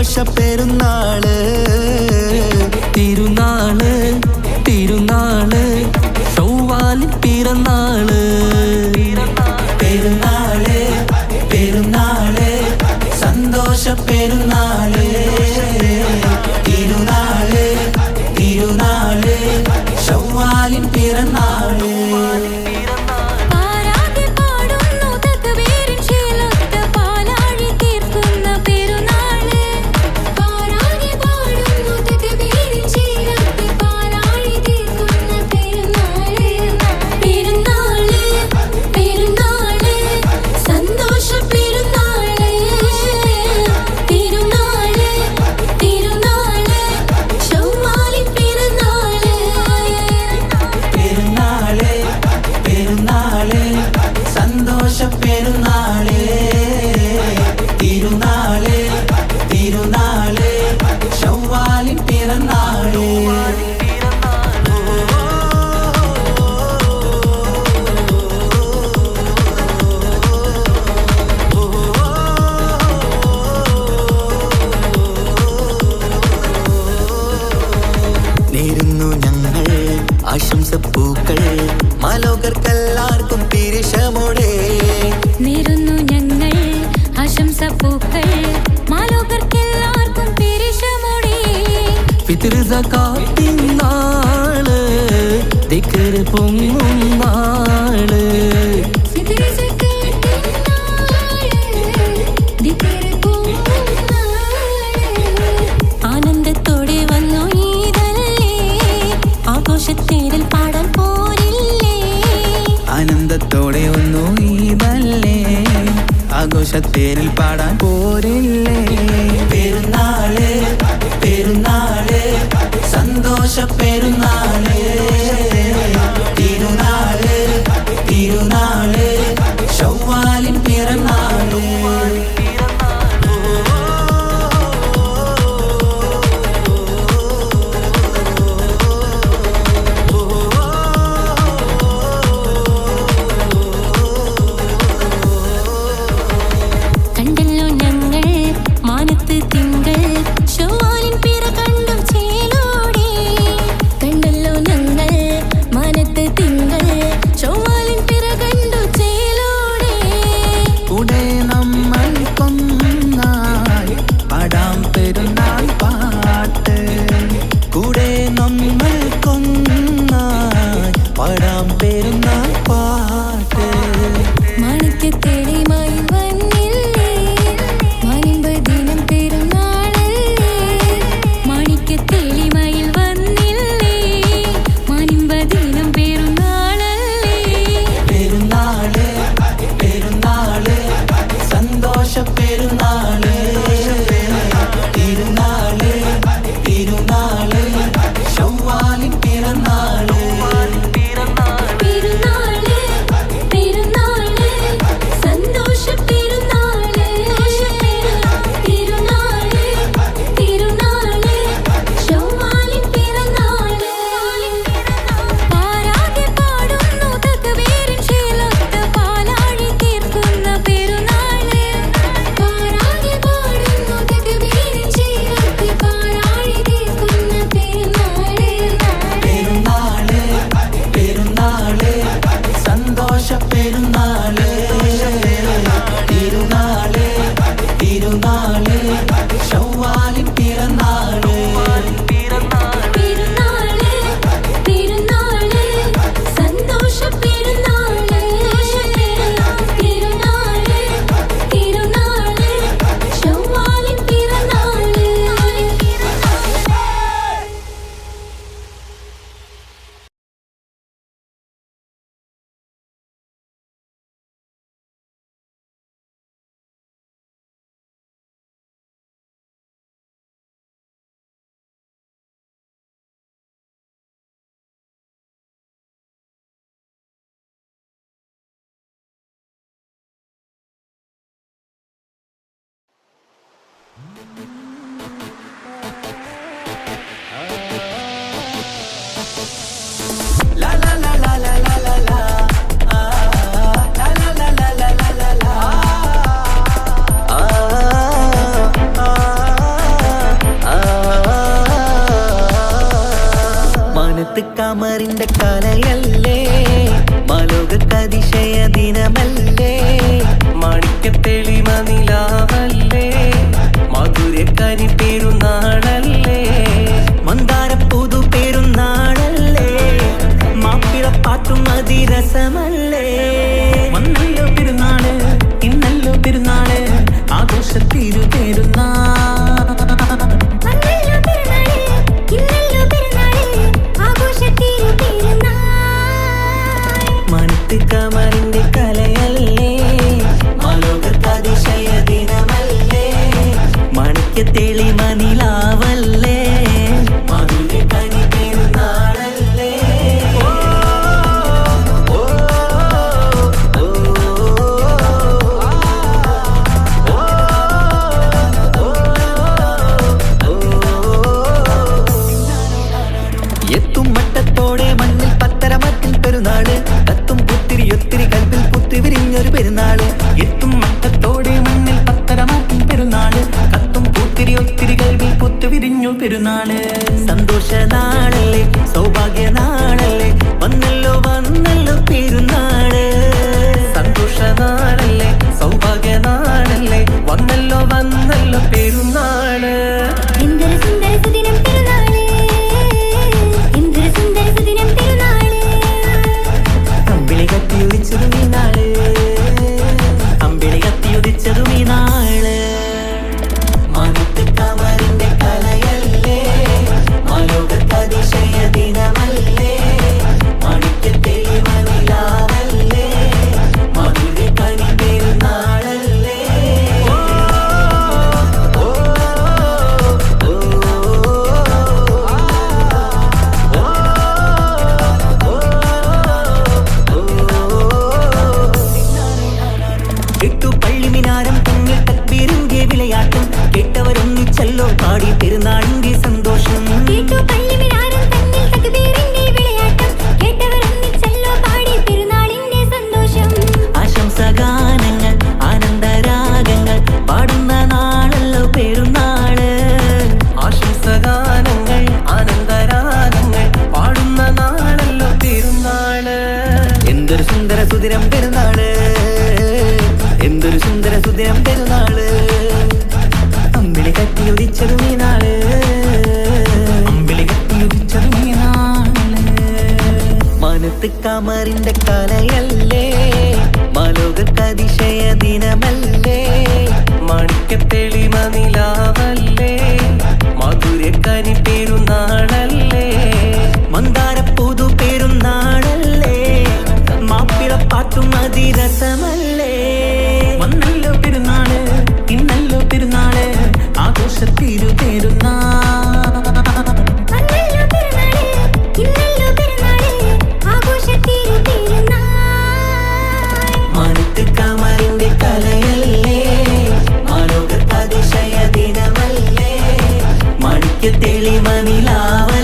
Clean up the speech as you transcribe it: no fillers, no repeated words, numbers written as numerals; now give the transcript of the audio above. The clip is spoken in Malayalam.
സന്തോഷ പെരുന്നാള് തിരുനാള് തിരുനാള് ചൊവ്വാലിൻ പിറന്നാള് പെരുന്നാള് പെരുന്നാള് സന്തോഷ പെരുന്നാള് തിരുനാള് തിരുനാള് ചൊവ്വാലിൻ പിറന്നാള് ആശംസപ്പൂക്കൾ മാലോകർക്കെല്ലാവർക്കും തിരുഷമോടെ നേരുന്നു ഞങ്ങൾ ആശംസപ്പൂക്കൾ മാലോകർക്കെല്ലാവർക്കും തിരുഷമോടെ ഫിത്ർ സകാത്തിൻ നാള് ദിക്ർ പൊങ്ങും നാള് ആനന്ദത്തോടെ വന്നു ഈദല്ലേ ആഘോഷത്തേരിൽ പാടാൻ പോരില്ലേ ആനന്ദത്തോടെ ഒന്നു ഈദല്ലേ ആഘോഷത്തേരിൽ പാടാൻ പോരില്ലേ പെരുന്നാള് പെരുന്നാള് സന്തോഷ പെരുന്നാള് തിരുനാള് തിരുനാള് ചൊവ്വാലിൻ പിറന്നാള് കണ്ടല്ലോ ഞങ്ങൾ മാനത്ത് തിങ്കൾ ചൊവ്വാലിൻ പിറ കണ്ടു ചേലോടെ കണ്ടല്ലോ ഞങ്ങൾ മാനത്ത് തിങ്കൾ ചൊവ്വാലിൻ പിറ കണ്ടു ചേലോടെ കൂടെ നമ്മൾ കൊന്നായി പാടാം പെരുന്നാൾ പാട്ട് കൂടെ നമ്മൾ കൊന്നായി പാടാം പെരുന്നാൾ പാട്ട് മാണിക്യത്തേടിമായി വന്നില്ലേ മാനിമ്പ് ദിനം പെരുന്നാളല്ലേ മാണിക്യത്തേടിമായി വന്നില്ലേ മാനിമ്പ് ദിനം പെരുന്നാളല്ലേ പെരുന്നാള് പെരുന്നാള് സന്തോഷ പെരുന്നാള് തിരുനാള് തിരുനാള് ചൊവ്വാലിൻ പിറന്നാള് പെരുന്നാള് പെരുന്നാള് സന്തോഷ പെരുന്നാള് തിരുനാള് തിരുനാള് ചൊവ്വാലിൻ പിറന്നാള് പാരാകെ പാടുന്നു തക്ബീറിൻ ശീലത്ത് പാലാഴി തീർക്കുന്ന പെരുന്നാള് പാരാകെ പാടുന്നു തക്ബീറിൻ ശീലത്ത് പാലാഴി തീർക്കുന്ന പെരുന്നാള് പെരുന്നാള് പെരുന്നാള് സന്തോഷ പെരുന്നാള് തിരുനാള് തിരുനാള് ചൊവ്വാലിൻ പിറന്നാള് പെരുന്നാള് പെരുന്നാള് സന്തോഷ പെരുന്നാള് തിരുനാള് തിരുനാള് ചൊവ്വാലിൻ പിറന്നാള് la la la la la la la la la la la la la la la la കമറിന്റെ കലയല്ലേ മാലോകതിശയ ദിനമല്ലേ മാണിക്യത്തെളിമ നിലാവല്ലേ മധുരക്കനി പെരുന്നാളല്ലേ മന്ദാര പുതു പെരുന്നാളല്ലേ മാപ്പിളപ്പാട്ടും അതിരസമല്ലേ വന്നല്ലോ പെരുന്നാള് ഇന്നല്ലോ പെരുന്നാള് ആഘോഷത്തിരു പെരുന്നാൾ കമറിന്റെ കലയല്ലേ മാലോകതിശയ ദിനമല്ലേ മാണിക്യത്തെളിമ നിലാവല്ലേ മധുരക്കനി പെരുന്നാളല്ലേ എത്തും മട്ടത്തോടെ മണ്ണിൽ പത്തരമത്തിൽ പെരുന്നാള് കത്തും പുത്തിരി ഒത്തിരി കൽപ്പിൽ പുത്തി വിരിഞ്ഞൊരു പെരുന്നാള് എത്തും മട്ടത്തോടെ മണ്ണിൽ പത്തരമത്തിൽ പെരുന്നാള് കത്തും പുത്തിരി ഒത്തിരി കൽപ്പിൽ പുത്തി വിരിഞ്ഞു പെരുന്നാള് സന്തോഷ നാളല്ലേ സൗഭാഗ്യ നാളല്ലേ വന്നല്ലോ വന്നല്ലോ പെരുന്നാള് സന്തോഷ നാളല്ലേ സൗഭാഗ്യ നാളല്ലേ വന്നല്ലോ വന്നല്ലോ പെരുന്നാള് പാടി പെരുന്നാളിന്റെ സന്തോഷം ആശംസഗാനങ്ങൾ ആനന്ദരാഗങ്ങൾ പാടുന്ന നാളല്ലോ പെരുന്നാള് ആശംസഗാനങ്ങൾ ആനന്ദരാഗങ്ങൾ പാടുന്ന നാളല്ലോ പെരുന്നാള് എന്തൊരു സുന്ദര സുദിനം പെരുന്നാള് എന്തൊരു സുന്ദര സുദിനം പെരുന്നാള് അമ്പിളി കത്തിയുദിച്ചതും ഈ നാള് അമ്പിളി കത്തിയുദിച്ചതും ഈ നാള് മനത്ത് കമറിന്റെ കലയല്ലേ മാലോകതിശയ ദിനമല്ലേ മാണിക്യത്തെളിമ നിലാവല്ലേ മധുരക്കനി പെരുന്നാളല്ലേ മന്ദാര പുതു പെരുന്നാളല്ലേ മാപ്പിളപ്പാട്ടും അതിരസമല്ലേ വന്നല്ലോ പെരുന്നാള് ഇന്നല്ലോ പെരുന്നാള് ആഘോഷത്തിരു പെരുന്നാൾ മനത്ത് കമറിന്റെ കലയല്ലേ മാലോകതിശയ ദിനമല്ലേ മാണിക്യത്തെളിമ നിലാവല്ലേ